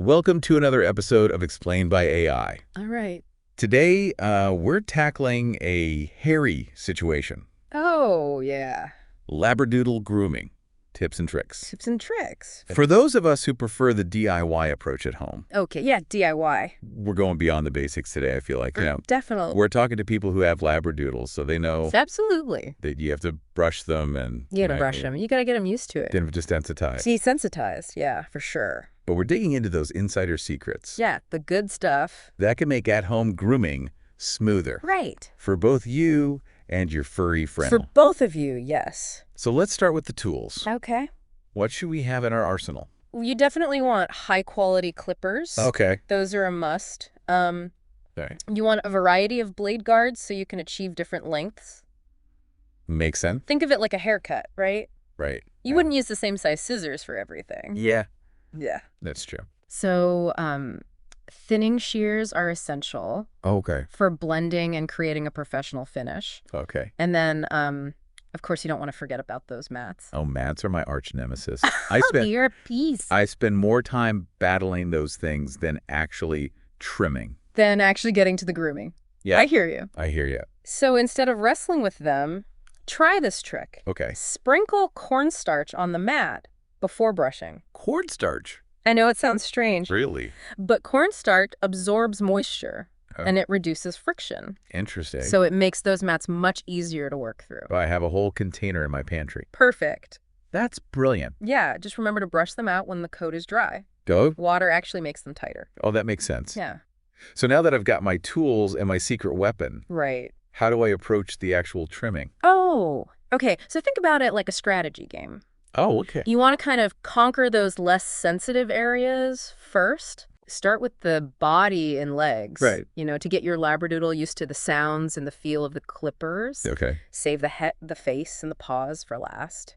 Welcome to another episode of Explained by AI. All right. Today, we're tackling a hairy situation. Oh, yeah. Labradoodle grooming. Tips and tricks. Tips and tricks. For those of us who prefer the DIY approach at home, Okay, yeah, DIY. we're going beyond the basics today, I feel like. Definitely. We're talking to people who have Labradoodles, so they know Absolutely. that you have to brush them and... You gotta brush them. You gotta get them used to it. Then desensitize. Desensitized, yeah, for sure. But we're digging into those insider secrets. Yeah, the good stuff. That can make at-home grooming smoother. Right. For both you and your furry friend. For both of you, yes. So let's start with the tools. Okay. What should we have in our arsenal? You definitely want high-quality clippers. Okay. Those are a must. Right. You want a variety of blade guards so you can achieve different lengths. Makes sense. Think of it like a haircut, right? Right. You wouldn't use the same size scissors for everything. Yeah. Yeah. That's true. So, thinning shears are essential Okay. for blending and creating a professional finish. Okay. And then, of course, you don't want to forget about those mats. Oh, mats are my arch nemesis. You're a piece. I spend more time battling those things than actually trimming. Then actually getting to the grooming. Yeah. I hear you. I hear you. So instead of wrestling with them, try this trick. Okay. Sprinkle cornstarch on the mat before brushing. Cornstarch. I know it sounds strange, Really? but cornstarch absorbs moisture Oh. and it reduces friction. Interesting. So it makes those mats much easier to work through. I have a whole container in my pantry. Perfect. That's brilliant. Yeah, just remember to brush them out when the coat is dry. Go. Water actually makes them tighter. Oh, that makes sense. Yeah. So now that I've got my tools and my secret weapon, Right. how do I approach the actual trimming? Oh, okay. So think about it like a strategy game. Oh, okay. You want to kind of conquer those less sensitive areas first. Start with the body and legs. Right. To get your Labradoodle used to the sounds and the feel of the clippers. Okay. Save the head, the face, and the paws for last.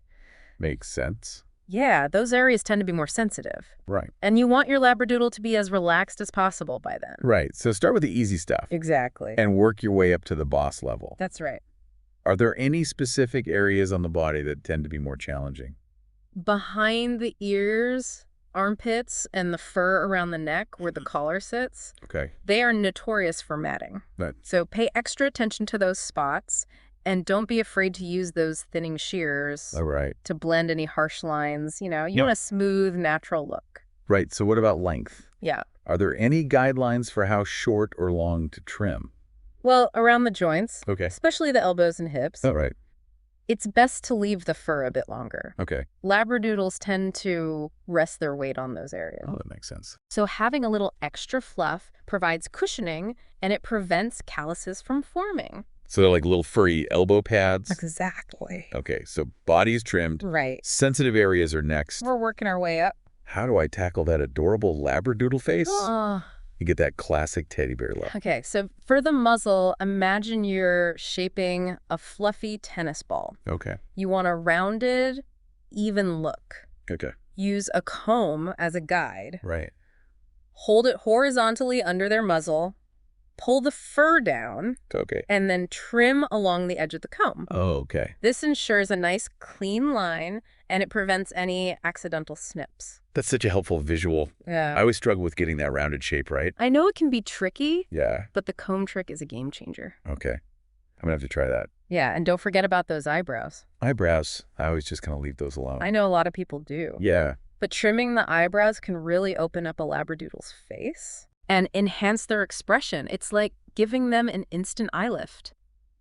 Makes sense. Yeah, those areas tend to be more sensitive. Right. And you want your Labradoodle to be as relaxed as possible by then. Right. So start with the easy stuff Exactly. and work your way up to the boss level. That's right. Are there any specific areas on the body that tend to be more challenging? Behind the ears, armpits, and the fur around the neck where the collar sits, Okay. they are notorious for matting. Right. So pay extra attention to those spots and don't be afraid to use those thinning shears All right. to blend any harsh lines. You want a smooth, natural look. Right. So what about length? Yeah. Are there any guidelines for how short or long to trim? Well, around the joints, Okay. especially the elbows and hips, All right. it's best to leave the fur a bit longer. Okay. Labradoodles tend to rest their weight on those areas. Oh, that makes sense. So having a little extra fluff provides cushioning and it prevents calluses from forming. So they're like little furry elbow pads? Exactly. Okay. So body's trimmed. Right. Sensitive areas are next. We're working our way up. How do I tackle that adorable Labradoodle face? You get that classic teddy bear look. Okay, so for the muzzle, imagine you're shaping a fluffy tennis ball. Okay. You want a rounded, even look. Okay. Use a comb as a guide. Right. Hold it horizontally under their muzzle. Pull the fur down. Okay. And then trim along the edge of the comb. Oh, okay. This ensures a nice clean line and it prevents any accidental snips. That's such a helpful visual. Yeah. I always struggle with getting that rounded shape right. I know it can be tricky, Yeah. but the comb trick is a game changer. Okay. I'm going to have to try that. Yeah, and don't forget about those eyebrows. Eyebrows, I always just kind of leave those alone. I know a lot of people do. Yeah. But trimming the eyebrows can really open up a Labradoodle's face and enhance their expression. It's like giving them an instant eye lift.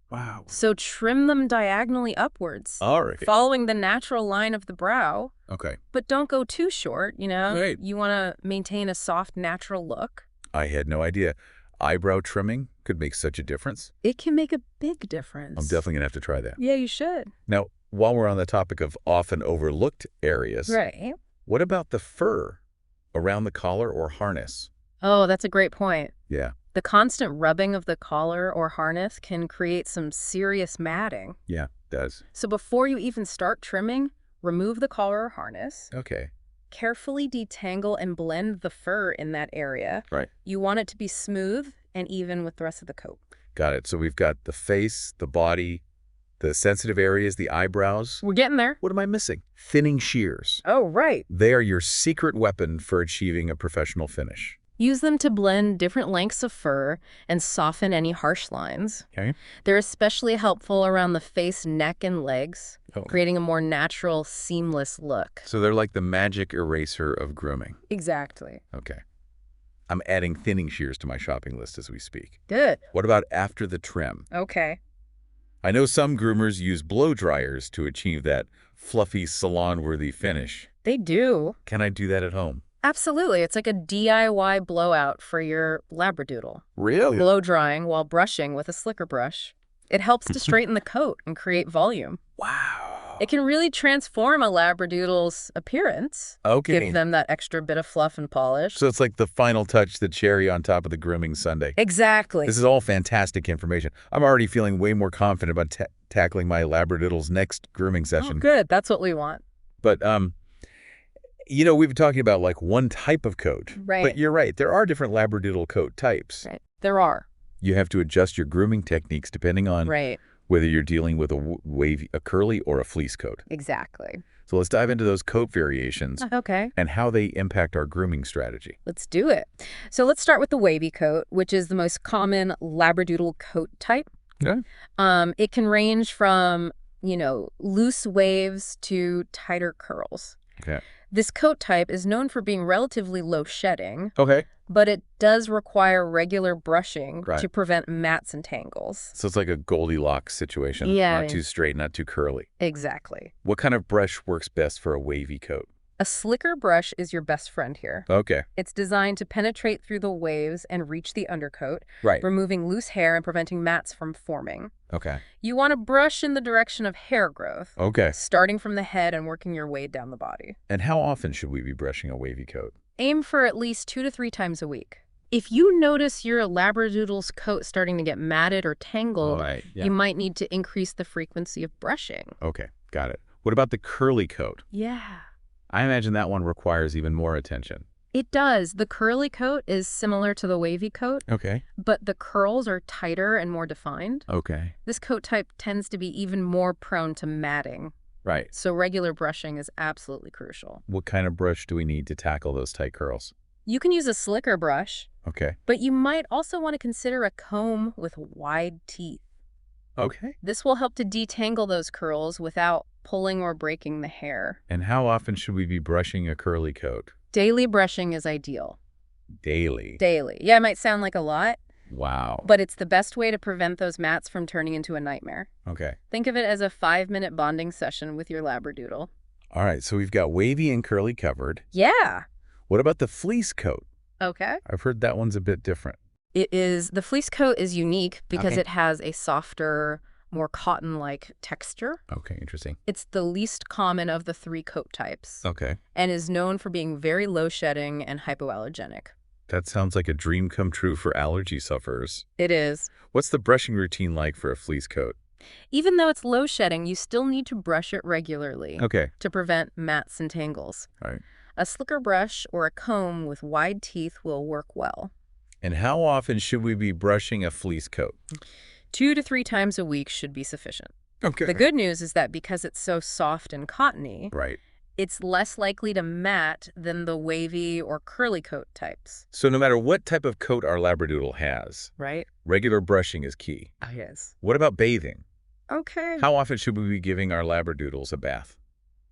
Wow. So trim them diagonally upwards, All right. following the natural line of the brow, Okay. but don't go too short, Right. You want to maintain a soft, natural look. I had no idea. Eyebrow trimming could make such a difference. It can make a big difference. I'm definitely going to have to try that. Yeah, you should. Now, while we're on the topic of often overlooked areas, Right. what about the fur around the collar or harness? Oh, that's a great point. Yeah. The constant rubbing of the collar or harness can create some serious matting. Yeah, it does. So before you even start trimming, remove the collar or harness. Okay. Carefully detangle and blend the fur in that area. Right. You want it to be smooth and even with the rest of the coat. Got it. So we've got the face, the body, The sensitive areas, the eyebrows. We're getting there. What am I missing? Thinning shears. Oh, right. They are your secret weapon for achieving a professional finish. Use them to blend different lengths of fur and soften any harsh lines. Okay. They're especially helpful around the face, neck, and legs, creating a more natural, seamless look. So they're like the magic eraser of grooming. Exactly. Okay. I'm adding thinning shears to my shopping list as we speak. Good. What about after the trim? Okay. I know some groomers use blow dryers to achieve that fluffy, salon-worthy finish. They do. Can I do that at home? Absolutely. It's like a DIY blowout for your Labradoodle. Really? Blow drying while brushing with a slicker brush. It helps to straighten the coat and create volume. Wow. It can really transform a Labradoodle's appearance. Okay. Give them that extra bit of fluff and polish. So it's like the final touch, the cherry on top of the grooming sundae. Exactly. This is all fantastic information. I'm already feeling way more confident about tackling my Labradoodle's next grooming session. Oh, good. That's what we want. But, we've been talking about like one type of coat. Right. But you're right. There are different Labradoodle coat types. Right. There are. You have to adjust your grooming techniques depending on whether you're dealing with a curly or a fleece coat. Exactly. So let's dive into those coat variations Okay. and how they impact our grooming strategy. Let's do it. So let's start with the wavy coat, which is the most common Labradoodle coat type. Okay. It can range from, loose waves to tighter curls. Okay. This coat type is known for being relatively low shedding, Okay. but it does require regular brushing Right. to prevent mats and tangles. So it's like a Goldilocks situation. Yeah. Not too straight, not too curly. Exactly. What kind of brush works best for a wavy coat? A slicker brush is your best friend here. Okay. It's designed to penetrate through the waves and reach the undercoat, Right. removing loose hair and preventing mats from forming. Okay. You want to brush in the direction of hair growth, Okay. starting from the head and working your way down the body. And how often should we be brushing a wavy coat? Aim for at least 2 to 3 times a week. If you notice your Labradoodle's coat starting to get matted or tangled, you might need to increase the frequency of brushing. Okay. Got it. What about the curly coat? Yeah. I imagine that one requires even more attention. It does. The curly coat is similar to the wavy coat, Okay. but the curls are tighter and more defined. Okay. This coat type tends to be even more prone to matting, Right. so regular brushing is absolutely crucial. What kind of brush do we need to tackle those tight curls? You can use a slicker brush, Okay. but you might also want to consider a comb with wide teeth. Okay. This will help to detangle those curls without pulling or breaking the hair. And how often should we be brushing a curly coat? Daily brushing is ideal. Daily. Daily. Yeah, it might sound like a lot, Wow. but it's the best way to prevent those mats from turning into a nightmare. Okay. Think of it as a 5-minute bonding session with your Labradoodle. All right. So we've got wavy and curly covered. Yeah. What about the fleece coat? Okay. I've heard that one's a bit different. The fleece coat is unique because Okay. it has a softer, more cotton-like texture. Okay. Interesting. It's the least common of the 3 coat types Okay. and is known for being very low shedding and hypoallergenic. That sounds like a dream come true for allergy sufferers. It is. What's the brushing routine like for a fleece coat? Even though it's low shedding, you still need to brush it regularly Okay. to prevent mats and tangles. All right. A slicker brush or a comb with wide teeth will work well. And how often should we be brushing a fleece coat? 2 to 3 times a week should be sufficient. Okay. The good news is that because it's so soft and cottony, Right. it's less likely to mat than the wavy or curly coat types. So no matter what type of coat our Labradoodle has, Right? regular brushing is key. Oh, yes. What about bathing? Okay. How often should we be giving our Labradoodles a bath?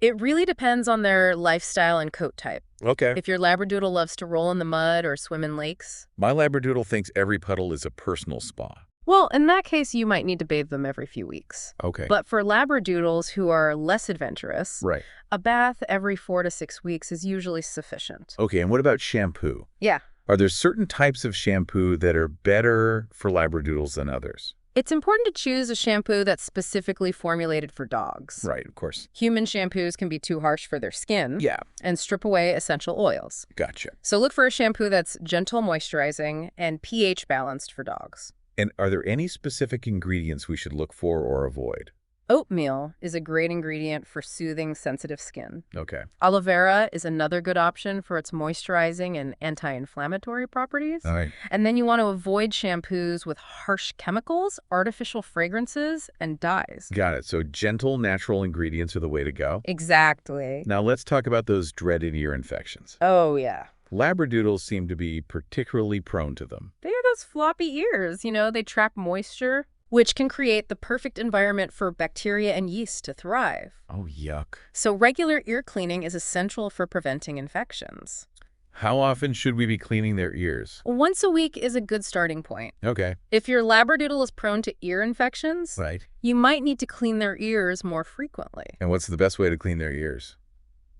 It really depends on their lifestyle and coat type. Okay. If your Labradoodle loves to roll in the mud or swim in lakes, My Labradoodle thinks every puddle is a personal spa. well, in that case, you might need to bathe them every few weeks. Okay. But for Labradoodles who are less adventurous, Right. a bath every 4 to 6 weeks is usually sufficient. Okay, and what about shampoo? Yeah. Are there certain types of shampoo that are better for Labradoodles than others? It's important to choose a shampoo that's specifically formulated for dogs. Right, of course. Human shampoos can be too harsh for their skin Yeah, and strip away essential oils. gotcha. So look for a shampoo that's gentle moisturizing and pH balanced for dogs. And are there any specific ingredients we should look for or avoid? Oatmeal is a great ingredient for soothing sensitive skin. Okay. Aloe vera is another good option for its moisturizing and anti-inflammatory properties. All right. And then you want to avoid shampoos with harsh chemicals, artificial fragrances, and dyes. Got it. So gentle, natural ingredients are the way to go. Exactly. Now let's talk about those dreaded ear infections. Oh, yeah. Labradoodles seem to be particularly prone to them. They are those floppy ears, they trap moisture, which can create the perfect environment for bacteria and yeast to thrive. Oh, yuck. So regular ear cleaning is essential for preventing infections. How often should we be cleaning their ears? Once a week is a good starting point. Okay. If your Labradoodle is prone to ear infections, Right. you might need to clean their ears more frequently. And what's the best way to clean their ears?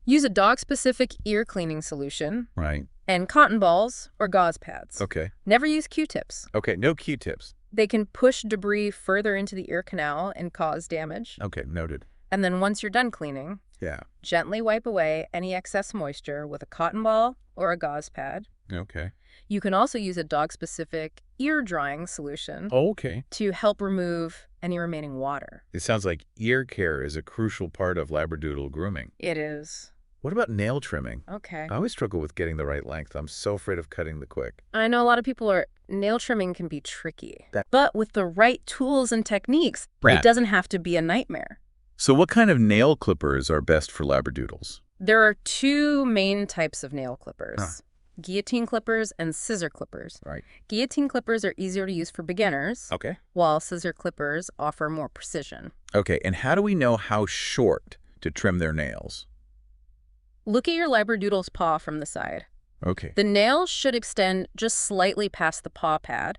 Use a dog-specific ear cleaning solution Right. and cotton balls or gauze pads. Okay. Never use Q-tips. Okay, no Q-tips. They can push debris further into the ear canal and cause damage. Okay, noted. And then once you're done cleaning, Yeah. gently wipe away any excess moisture with a cotton ball or a gauze pad. Okay. You can also use a dog-specific ear drying solution Okay. to help remove any remaining water. It sounds like ear care is a crucial part of Labradoodle grooming. It is. What about nail trimming? Okay. I always struggle with getting the right length. I'm so afraid of cutting the quick. I know a lot of nail trimming can be tricky. But with the right tools and techniques, it doesn't have to be a nightmare. So what kind of nail clippers are best for Labradoodles? There are two main types of nail clippers. Guillotine clippers and scissor clippers. Right. Guillotine clippers are easier to use for beginners, Okay. while scissor clippers offer more precision. Okay, and how do we know how short to trim their nails? Look at your Labradoodle's paw from the side. Okay. The nails should extend just slightly past the paw pad.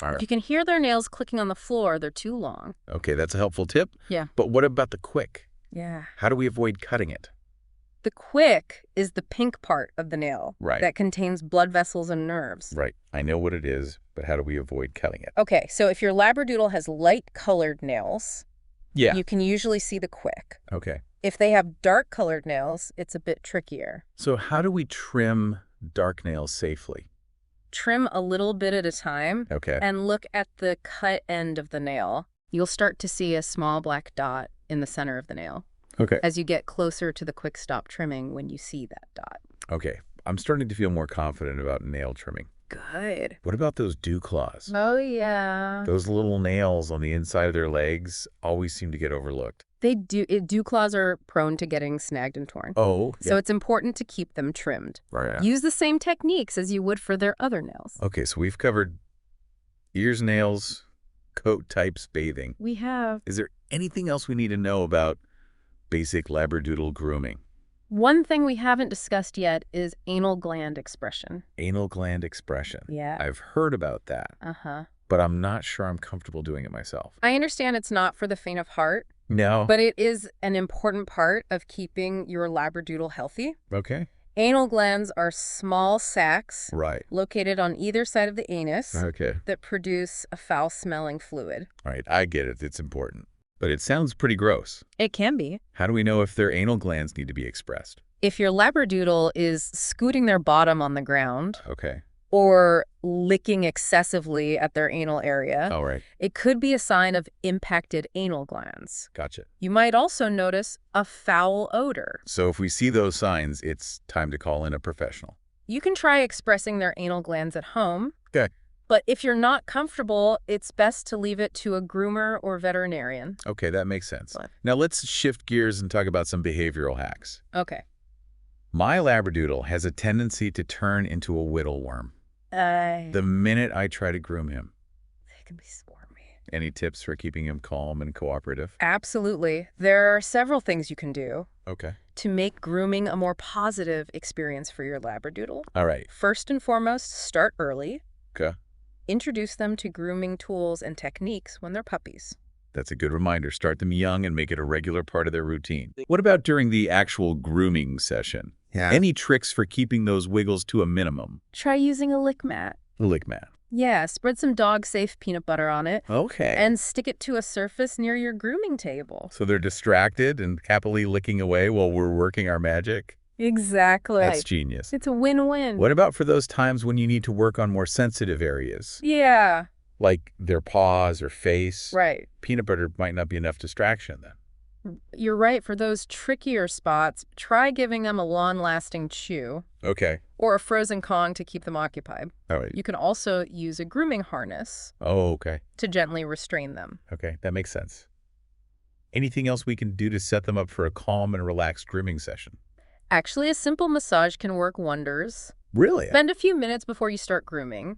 All right. If you can hear their nails clicking on the floor, they're too long. Okay, that's a helpful tip. Yeah. But what about the quick? Yeah. How do we avoid cutting it? The quick is the pink part of the nail that contains blood vessels and nerves. Right. I know what it is, but how do we avoid cutting it? Okay, so if your Labradoodle has light-colored nails, you can usually see the quick. Okay. If they have dark-colored nails, it's a bit trickier. So how do we trim dark nails safely? Trim a little bit at a time. Okay. And look at the cut end of the nail. You'll start to see a small black dot in the center of the nail. Okay. As you get closer to the quick stop trimming when you see that dot. Okay. I'm starting to feel more confident about nail trimming. Good. What about those dew claws? Oh, yeah. Those little nails on the inside of their legs always seem to get overlooked. They do. Dew claws are prone to getting snagged and torn. Oh, yeah. So it's important to keep them trimmed. Right. Use the same techniques as you would for their other nails. Okay, so we've covered ears, nails, coat types, bathing. We have. Is there anything else we need to know about basic Labradoodle grooming? One thing we haven't discussed yet is anal gland expression. Anal gland expression. Yeah. I've heard about that. Uh-huh. But I'm not sure I'm comfortable doing it myself. I understand it's not for the faint of heart. No. But it is an important part of keeping your Labradoodle healthy. Okay. Anal glands are small sacs located on either side of the anus that produce a foul-smelling fluid. All right, I get it. It's important. But it sounds pretty gross. It can be. How do we know if their anal glands need to be expressed? If your Labradoodle is scooting their bottom on the ground or licking excessively at their anal area, it could be a sign of impacted anal glands. Gotcha. You might also notice a foul odor. So if we see those signs, it's time to call in a professional. You can try expressing their anal glands at home. Okay. But if you're not comfortable, it's best to leave it to a groomer or veterinarian. Okay, that makes sense. Now let's shift gears and talk about some behavioral hacks. Okay. My Labradoodle has a tendency to turn into a whittle worm. The minute I try to groom him. They can be swarmy. Any tips for keeping him calm and cooperative? Absolutely. There are several things you can do. Okay. To make grooming a more positive experience for your Labradoodle. All right. First and foremost, start early. Okay. Introduce them to grooming tools and techniques when they're puppies. That's a good reminder. Start them young and make it a regular part of their routine. What about during the actual grooming session? Yeah. Any tricks for keeping those wiggles to a minimum? Try using a lick mat. A lick mat. Yeah, spread some dog-safe peanut butter on it. Okay. And stick it to a surface near your grooming table. So they're distracted and happily licking away while we're working our magic? Exactly. That's genius. It's a win-win. What about for those times when you need to work on more sensitive areas? Yeah. Like their paws or face. Right. Peanut butter might not be enough distraction then. You're right. For those trickier spots, try giving them a long-lasting chew. Okay. Or a frozen Kong to keep them occupied. All right. You can also use a grooming harness. Oh, okay. To gently restrain them. Okay, that makes sense. Anything else we can do to set them up for a calm and relaxed grooming session? Actually, a simple massage can work wonders. Really? Spend a few minutes before you start grooming.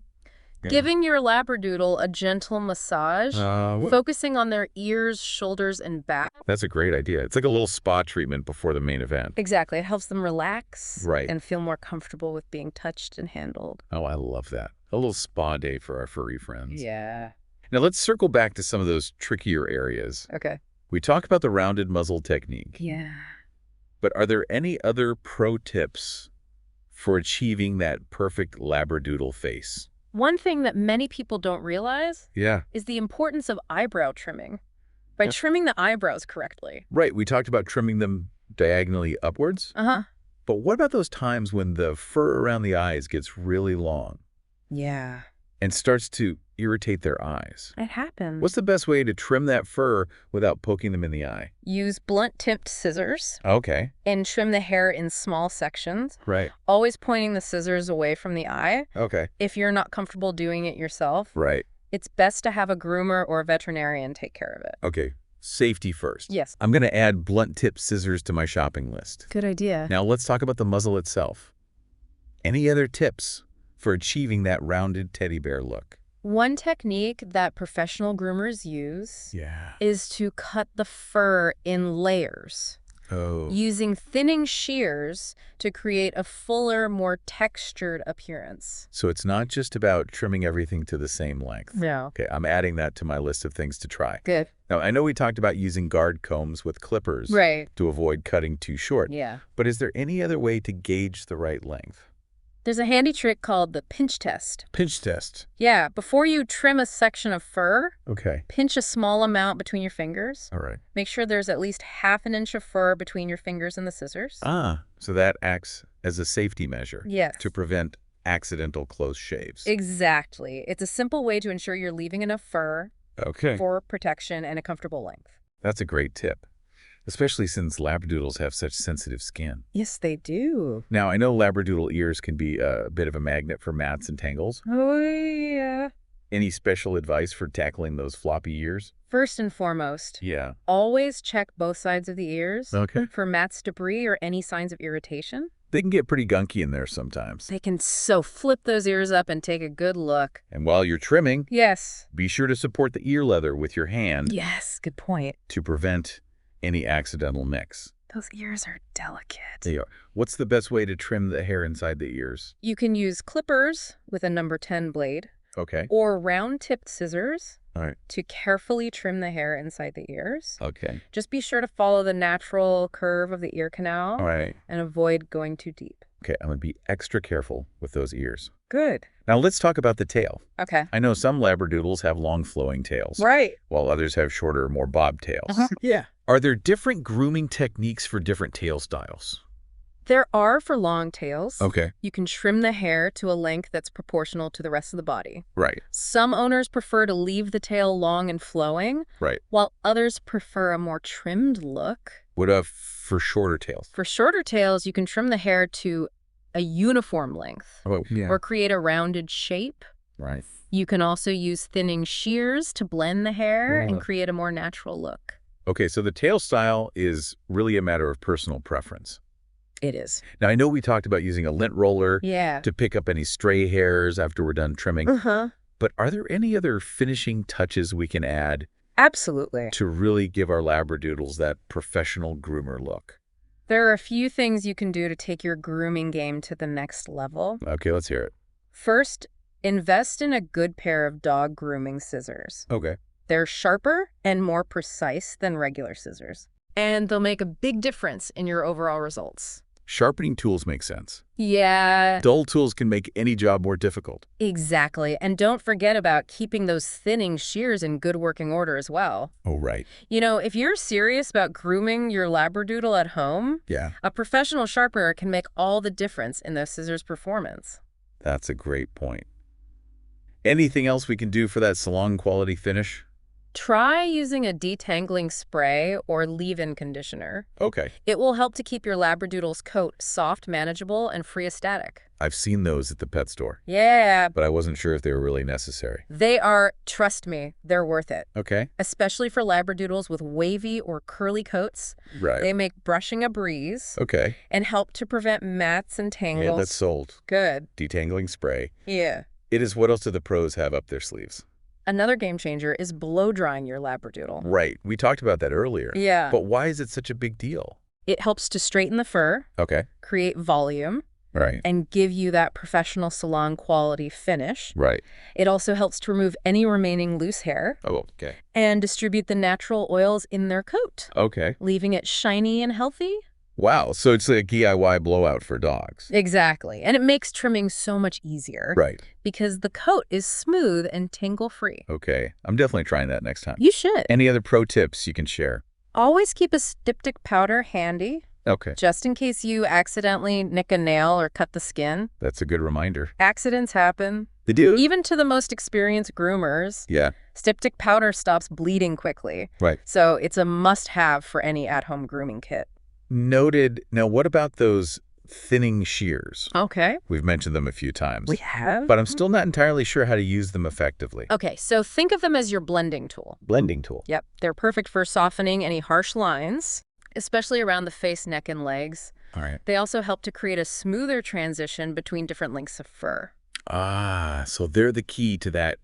Yeah. Giving your Labradoodle a gentle massage, focusing on their ears, shoulders, and back. That's a great idea. It's like a little spa treatment before the main event. Exactly. It helps them relax right. and feel more comfortable with being touched and handled. Oh, I love that. A little spa day for our furry friends. Yeah. Now let's circle back to some of those trickier areas. Okay. We talk about the rounded muzzle technique. Yeah. But are there any other pro tips for achieving that perfect Labradoodle face? One thing that many people don't realize is the importance of eyebrow trimming. By trimming the eyebrows correctly. Right. We talked about trimming them diagonally upwards. Uh-huh. But what about those times when the fur around the eyes gets really long? Yeah. And starts to irritate their eyes? It happens. What's the best way to trim that fur without poking them in the eye? Use blunt-tipped scissors. Okay. And trim the hair in small sections. Right. Always pointing the scissors away from the eye. Okay. If you're not comfortable doing it yourself. Right. It's best to have a groomer or a veterinarian take care of it. Okay. Safety first. Yes. I'm going to add blunt-tipped scissors to my shopping list. Good idea. Now let's talk about the muzzle itself. Any other tips for achieving that rounded teddy bear look? One technique that professional groomers use is to cut the fur in layers. Oh. Using thinning shears to create a fuller, more textured appearance. So it's not just about trimming everything to the same length. No. Okay, I'm adding that to my list of things to try. Good. Now, I know we talked about using guard combs with clippers to avoid cutting too short. Yeah. But is there any other way to gauge the right length? There's a handy trick called the pinch test. Pinch test? Yeah, before you trim a section of fur, pinch a small amount between your fingers. All right. Make sure there's at least ½ inch of fur between your fingers and the scissors. Ah, so that acts as a safety measure. Yes. To prevent accidental close shaves. Exactly. It's a simple way to ensure you're leaving enough fur for protection and a comfortable length. That's a great tip. Especially since Labradoodles have such sensitive skin. Yes, they do. Now, I know Labradoodle ears can be a bit of a magnet for mats and tangles. Oh, yeah. Any special advice for tackling those floppy ears? First and foremost, Yeah. always check both sides of the ears Okay. for mats, debris, or any signs of irritation. They can get pretty gunky in there sometimes. They can so flip those ears up and take a good look. And while you're trimming, yes, be sure to support the ear leather with your hand. Yes, good point. To prevent any accidental nicks. Those ears are delicate. They are. What's the best way to trim the hair inside the ears? You can use clippers with a number 10 blade. Okay. Or round-tipped scissors. All right. To carefully trim the hair inside the ears. Okay. Just be sure to follow the natural curve of the ear canal. All right. And avoid going too deep. Okay, I'm going to be extra careful with those ears. Good. Now let's talk about the tail. Okay. I know some Labradoodles have long flowing tails. Right. While others have shorter, more bobtails. Yeah. Are there different grooming techniques for different tail styles? There are for long tails. Okay. You can trim the hair to a length that's proportional to the rest of the body. Right. Some owners prefer to leave the tail long and flowing. Right. While others prefer a more trimmed look. What for shorter tails? For shorter tails, you can trim the hair to a uniform length. Oh, yeah. Or create a rounded shape. Right. You can also use thinning shears to blend the hair and create a more natural look. Okay, so the tail style is really a matter of personal preference. It is. Now, I know we talked about using a lint roller to pick up any stray hairs after we're done trimming. But are there any other finishing touches we can add? Absolutely. To really give our Labradoodles that professional groomer look? There are a few things you can do to take your grooming game to the next level. Okay, let's hear it. First, invest in a good pair of dog grooming scissors. Okay. They're sharper and more precise than regular scissors. And they'll make a big difference in your overall results. Sharpening tools make sense. Yeah. Dull tools can make any job more difficult. Exactly. And don't forget about keeping those thinning shears in good working order as well. Oh, right. You know, if you're serious about grooming your Labradoodle at home, a professional sharpener can make all the difference in those scissors' performance. That's a great point. Anything else we can do for that salon-quality finish? Try using a detangling spray or leave-in conditioner. Okay. It will help to keep your Labradoodle's coat soft, manageable, and free of static. I've seen those at the pet store. Yeah. But I wasn't sure if they were really necessary. They are, trust me, they're worth it. Okay. Especially for Labradoodles with wavy or curly coats. Right. They make brushing a breeze. Okay. And help to prevent mats and tangles. Yeah, that's sold. Good. Detangling spray. Yeah. It is. What else do the pros have up their sleeves? Another game changer is blow-drying your Labradoodle. Right. We talked about that earlier. Yeah. But why is it such a big deal? It helps to straighten the fur. Okay. Create volume. Right. And give you that professional salon-quality finish. Right. It also helps to remove any remaining loose hair. Oh, okay. And distribute the natural oils in their coat. Okay. Leaving it shiny and healthy. Wow. So it's a DIY blowout for dogs. Exactly. And it makes trimming so much easier. Right. Because the coat is smooth and tangle-free. Okay. I'm definitely trying that next time. You should. Any other pro tips you can share? Always keep a styptic powder handy. Okay. Just in case you accidentally nick a nail or cut the skin. That's a good reminder. Accidents happen. They do? Even to the most experienced groomers. Yeah. Styptic powder stops bleeding quickly. Right. So it's a must-have for any at-home grooming kit. Noted. Now, what about those thinning shears? Okay. We've mentioned them a few times. We have? But I'm still not entirely sure how to use them effectively. Okay, so think of them as your blending tool. Blending tool. Yep. They're perfect for softening any harsh lines, especially around the face, neck, and legs. All right. They also help to create a smoother transition between different lengths of fur. Ah, so they're the key to that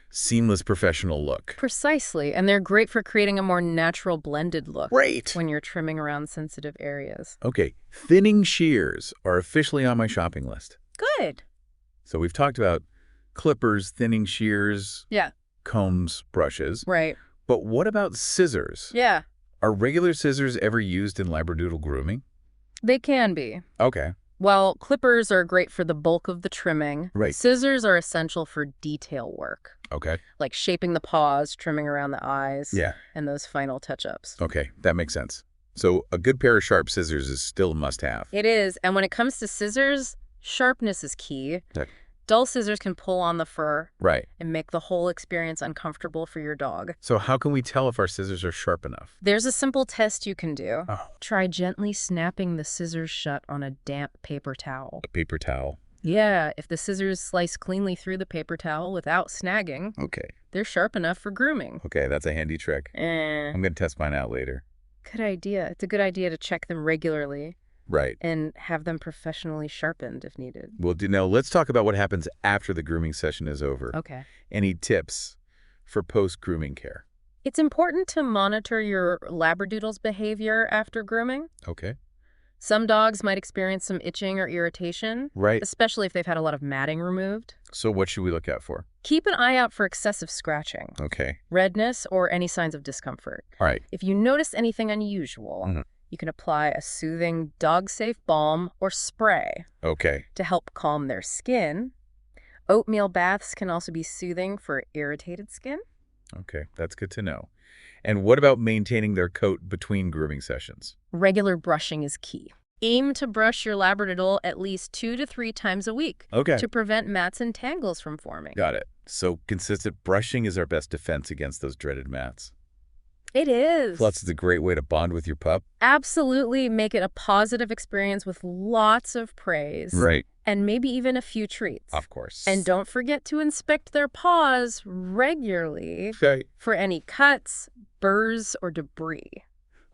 seamless professional look. Precisely, and they're great for creating a more natural blended look. Great. When you're trimming around sensitive areas. Okay, thinning shears are officially on my shopping list. Good. So we've talked about clippers, thinning shears, Yeah. combs, brushes. Right. But what about scissors? Yeah. Are regular scissors ever used in Labradoodle grooming? They can be. Okay. While clippers are great for the bulk of the trimming, Right. Scissors are essential for detail work. Okay. Like shaping the paws, trimming around the eyes, Yeah. and those final touch-ups. Okay, that makes sense. So a good pair of sharp scissors is still a must-have. It is, and when it comes to scissors, sharpness is key. Okay. Dull scissors can pull on the fur Right. and make the whole experience uncomfortable for your dog. So how can we tell if our scissors are sharp enough? There's a simple test you can do. Oh. Try gently snapping the scissors shut on a damp paper towel. A paper towel. Yeah, if the scissors slice cleanly through the paper towel without snagging, Okay. they're sharp enough for grooming. Okay, that's a handy trick. I'm going to test mine out later. Good idea. It's a good idea to check them regularly. Right. And have them professionally sharpened if needed. Well, now let's talk about what happens after the grooming session is over. Okay. Any tips for post-grooming care? It's important to monitor your Labradoodle's behavior after grooming. Okay. Some dogs might experience some itching or irritation, Right. especially if they've had a lot of matting removed. So what should we look out for? Keep an eye out for excessive scratching, Okay. redness, or any signs of discomfort. All right. If you notice anything unusual, you can apply a soothing dog-safe balm or spray Okay. to help calm their skin. Oatmeal baths can also be soothing for irritated skin. Okay, that's good to know. And what about maintaining their coat between grooming sessions? Regular brushing is key. Aim to brush your Labradoodle at least 2 to 3 times a week to prevent mats and tangles from forming. Got it. So consistent brushing is our best defense against those dreaded mats. It is. Plus, it's a great way to bond with your pup. Absolutely make it a positive experience with lots of praise. Right. And maybe even a few treats. Of course. And don't forget to inspect their paws regularly for any cuts, burrs, or debris.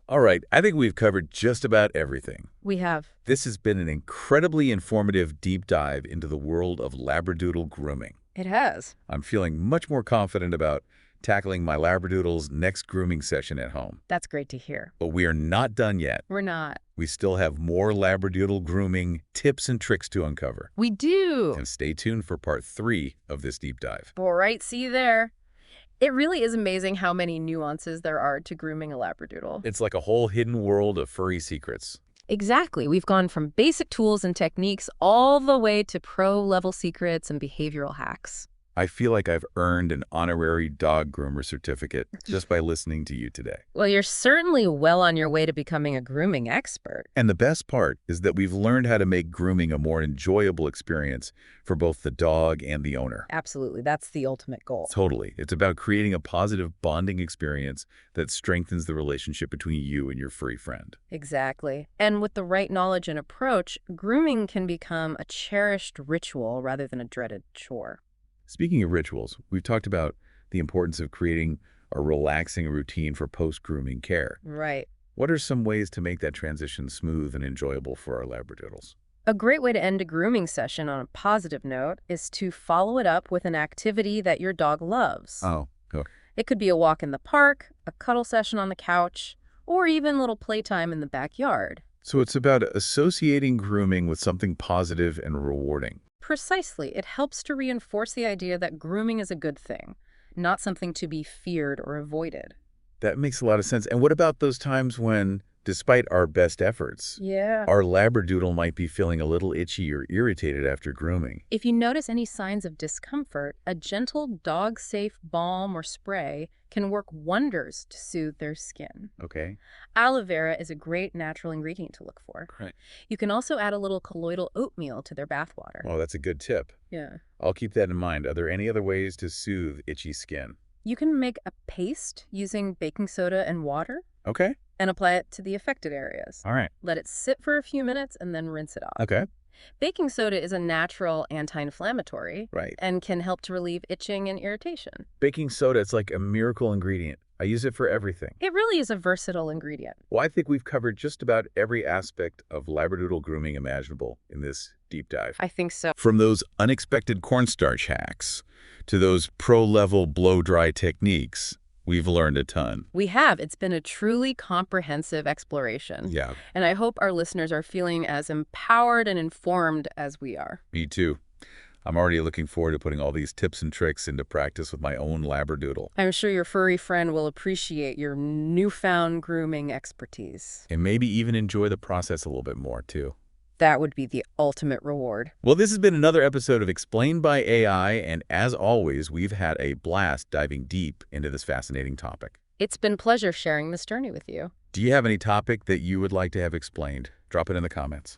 All right, I think we've covered just about everything. We have. This has been an incredibly informative deep dive into the world of Labradoodle grooming. It has. I'm feeling much more confident about tackling my Labradoodle's next grooming session at home. That's great to hear. But we are not done yet. We're not. We still have more Labradoodle grooming tips and tricks to uncover. We do. And stay tuned for part 3 of this deep dive. All right, see you there. It really is amazing how many nuances there are to grooming a Labradoodle. It's like a whole hidden world of furry secrets. Exactly. We've gone from basic tools and techniques all the way to pro-level secrets and behavioral hacks. I feel like I've earned an honorary dog groomer certificate just by listening to you today. Well, you're certainly well on your way to becoming a grooming expert. And the best part is that we've learned how to make grooming a more enjoyable experience for both the dog and the owner. Absolutely. That's the ultimate goal. Totally. It's about creating a positive bonding experience that strengthens the relationship between you and your furry friend. Exactly. And with the right knowledge and approach, grooming can become a cherished ritual rather than a dreaded chore. Speaking of rituals, we've talked about the importance of creating a relaxing routine for post-grooming care. Right. What are some ways to make that transition smooth and enjoyable for our Labradoodles? A great way to end a grooming session on a positive note is to follow it up with an activity that your dog loves. Oh, okay. It could be a walk in the park, a cuddle session on the couch, or even a little playtime in the backyard. So it's about associating grooming with something positive and rewarding. Precisely. It helps to reinforce the idea that grooming is a good thing, not something to be feared or avoided. That makes a lot of sense. And what about those times when, despite our best efforts, our Labradoodle might be feeling a little itchy or irritated after grooming? If you notice any signs of discomfort, a gentle dog-safe balm or spray can work wonders to soothe their skin. Okay. Aloe vera is a great natural ingredient to look for. Right. You can also add a little colloidal oatmeal to their bathwater. Oh, that's a good tip. Yeah. I'll keep that in mind. Are there any other ways to soothe itchy skin? You can make a paste using baking soda and water. Okay. And apply it to the affected areas. All right. Let it sit for a few minutes and then rinse it off. Okay. Baking soda is a natural anti-inflammatory. Right. And can help to relieve itching and irritation. Baking soda, it's like a miracle ingredient. I use it for everything. It really is a versatile ingredient. Well, I think we've covered just about every aspect of Labradoodle grooming imaginable in this deep dive. I think so. From those unexpected cornstarch hacks to those pro-level blow-dry techniques, we've learned a ton. We have. It's been a truly comprehensive exploration. Yeah. And I hope our listeners are feeling as empowered and informed as we are. Me too. I'm already looking forward to putting all these tips and tricks into practice with my own Labradoodle. I'm sure your furry friend will appreciate your newfound grooming expertise. And maybe even enjoy the process a little bit more, too. That would be the ultimate reward. Well, this has been another episode of Explained by AI, and as always, we've had a blast diving deep into this fascinating topic. It's been a pleasure sharing this journey with you. Do you have any topic that you would like to have explained? Drop it in the comments.